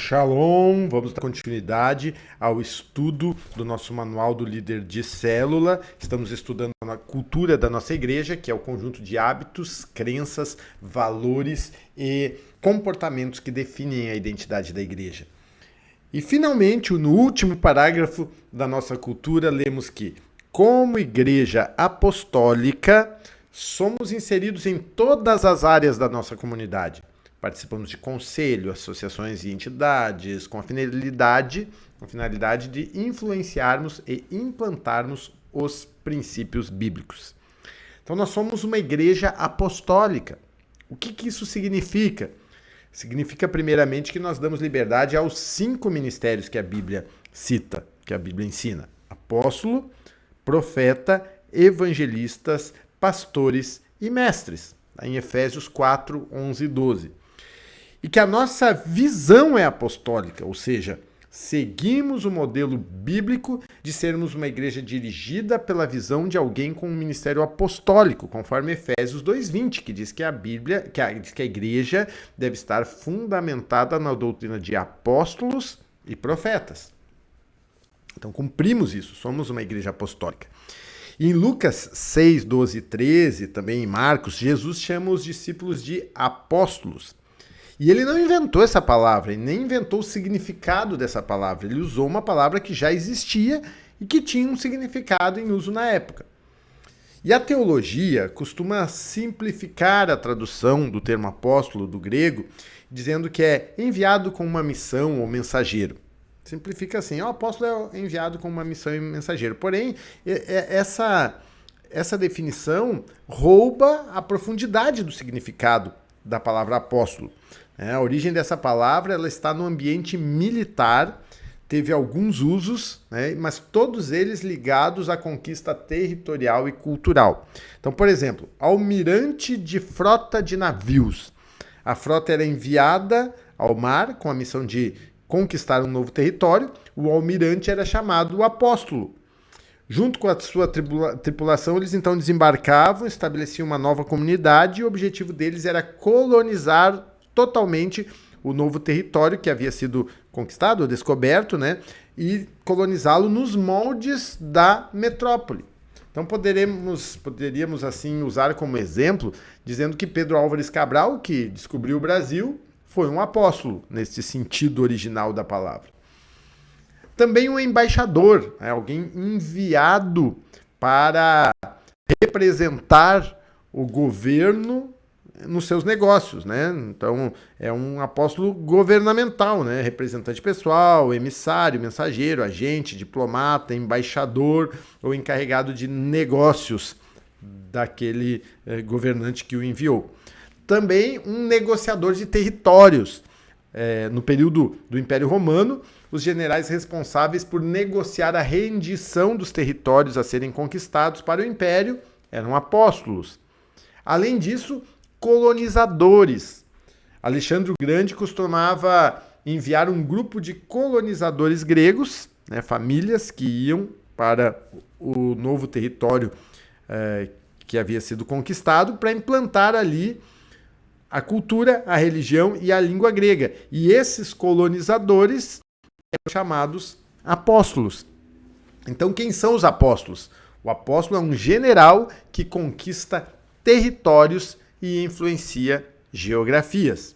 Shalom, vamos dar continuidade ao estudo do nosso Manual do Líder de Célula. Estamos estudando a cultura da nossa igreja, que é o conjunto de hábitos, crenças, valores e comportamentos que definem a identidade da igreja. E finalmente, no último parágrafo da nossa cultura, lemos que, como igreja apostólica, somos inseridos em todas as áreas da nossa comunidade. Participamos de conselho, associações e entidades com a finalidade de influenciarmos e implantarmos os princípios bíblicos. Então nós somos uma igreja apostólica. O que isso significa? Significa primeiramente que nós damos liberdade aos 5 ministérios que a Bíblia cita, que a Bíblia ensina: apóstolo, profeta, evangelistas, pastores e mestres. Em Efésios 4, 11 e 12. E que a nossa visão é apostólica, ou seja, seguimos o modelo bíblico de sermos uma igreja dirigida pela visão de alguém com um ministério apostólico, conforme Efésios 2:20, que diz que diz que a igreja deve estar fundamentada na doutrina de apóstolos e profetas. Então cumprimos isso, somos uma igreja apostólica. E em Lucas 6, 12 e 13, também em Marcos, Jesus chama os discípulos de apóstolos. E ele não inventou essa palavra, ele nem inventou o significado dessa palavra. Ele usou uma palavra que já existia e que tinha um significado em uso na época. E a teologia costuma simplificar a tradução do termo apóstolo do grego, dizendo que é enviado com uma missão ou mensageiro. Simplifica assim: o apóstolo é enviado com uma missão e mensageiro. Porém, essa definição rouba a profundidade do significado da palavra apóstolo. A origem dessa palavra ela está no ambiente militar, teve alguns usos, mas todos eles ligados à conquista territorial e cultural. Então, por exemplo, almirante de frota de navios. A frota era enviada ao mar com a missão de conquistar um novo território. O almirante era chamado apóstolo. Junto com a sua tripulação, eles então desembarcavam, estabeleciam uma nova comunidade e o objetivo deles era colonizar totalmente o novo território que havia sido conquistado ou descoberto, e colonizá-lo nos moldes da metrópole. Então poderíamos assim usar como exemplo, dizendo que Pedro Álvares Cabral, que descobriu o Brasil, foi um apóstolo, nesse sentido original da palavra. Também um embaixador, alguém enviado para representar o governo nos seus negócios, Então, é um apóstolo governamental, Representante pessoal, emissário, mensageiro, agente, diplomata, embaixador ou encarregado de negócios daquele governante que o enviou. Também um negociador de territórios. No período do Império Romano, os generais responsáveis por negociar a rendição dos territórios a serem conquistados para o Império eram apóstolos. Além disso, colonizadores. Alexandre o Grande costumava enviar um grupo de colonizadores gregos, famílias que iam para o novo território que havia sido conquistado para implantar ali a cultura, a religião e a língua grega. E esses colonizadores eram chamados apóstolos. Então, quem são os apóstolos? O apóstolo é um general que conquista territórios e influencia geografias.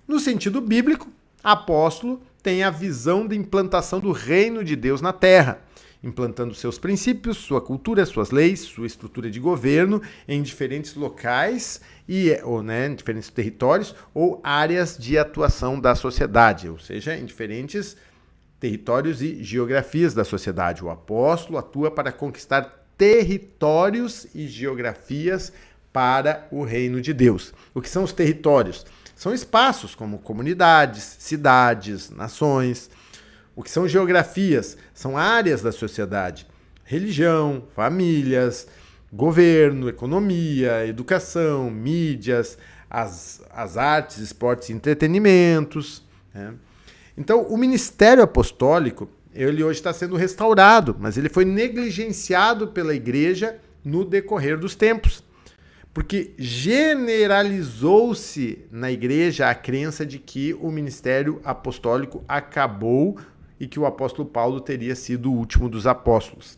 No sentido bíblico, apóstolo tem a visão de implantação do reino de Deus na terra, implantando seus princípios, sua cultura, suas leis, sua estrutura de governo em diferentes locais em diferentes territórios ou áreas de atuação da sociedade, ou seja, em diferentes territórios e geografias da sociedade. O apóstolo atua para conquistar territórios e geografias para o reino de Deus. O que são os territórios? São espaços como comunidades, cidades, nações. O que são geografias? São áreas da sociedade. Religião, famílias, governo, economia, educação, mídias, as artes, esportes e entretenimentos. Então, o ministério apostólico, ele hoje está sendo restaurado, mas ele foi negligenciado pela igreja no decorrer dos tempos. Porque generalizou-se na igreja a crença de que o ministério apostólico acabou e que o apóstolo Paulo teria sido o último dos apóstolos.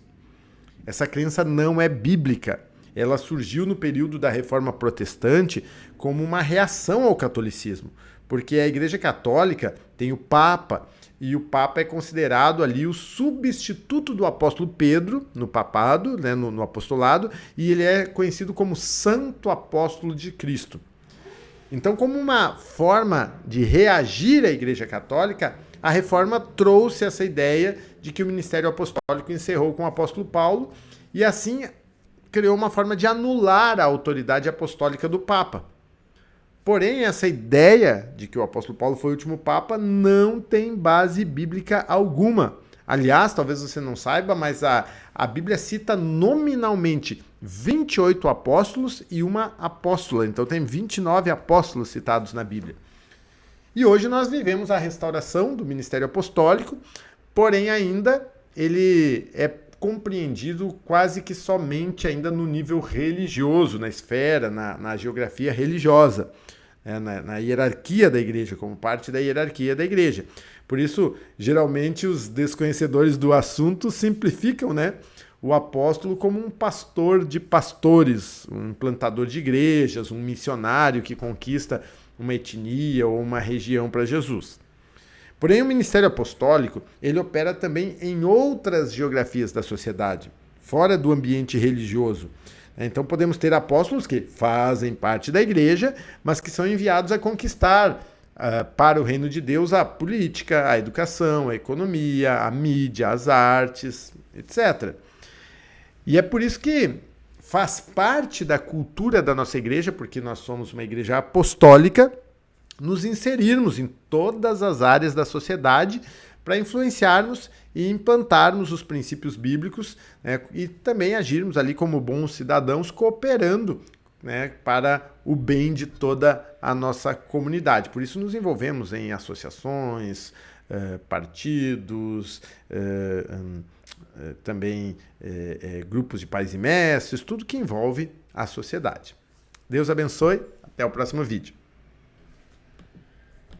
Essa crença não é bíblica. Ela surgiu no período da Reforma Protestante como uma reação ao catolicismo, porque a Igreja Católica tem o Papa, e o Papa é considerado ali o substituto do apóstolo Pedro no papado, né, no apostolado, e ele é conhecido como Santo Apóstolo de Cristo. Então, como uma forma de reagir à Igreja Católica, a Reforma trouxe essa ideia de que o ministério apostólico encerrou com o apóstolo Paulo e assim criou uma forma de anular a autoridade apostólica do Papa. Porém, essa ideia de que o apóstolo Paulo foi o último Papa não tem base bíblica alguma. Aliás, talvez você não saiba, mas a Bíblia cita nominalmente 28 apóstolos e uma apóstola. Então tem 29 apóstolos citados na Bíblia. E hoje nós vivemos a restauração do ministério apostólico, porém ainda ele é compreendido quase que somente ainda no nível religioso, na esfera, na geografia religiosa, na hierarquia da igreja, como parte da hierarquia da igreja. Por isso, geralmente, os desconhecedores do assunto simplificam, né, o apóstolo como um pastor de pastores, um plantador de igrejas, um missionário que conquista uma etnia ou uma região para Jesus. Porém, o ministério apostólico, ele opera também em outras geografias da sociedade, fora do ambiente religioso. Então, podemos ter apóstolos que fazem parte da igreja, mas que são enviados a conquistar para o reino de Deus a política, a educação, a economia, a mídia, as artes, etc. E é por isso que faz parte da cultura da nossa igreja, porque nós somos uma igreja apostólica, nos inserirmos em todas as áreas da sociedade para influenciarmos e implantarmos os princípios bíblicos, né, e também agirmos ali como bons cidadãos, cooperando, né, para o bem de toda a nossa comunidade. Por isso nos envolvemos em associações, partidos, também grupos de pais e mestres, tudo que envolve a sociedade. Deus abençoe, até o próximo vídeo.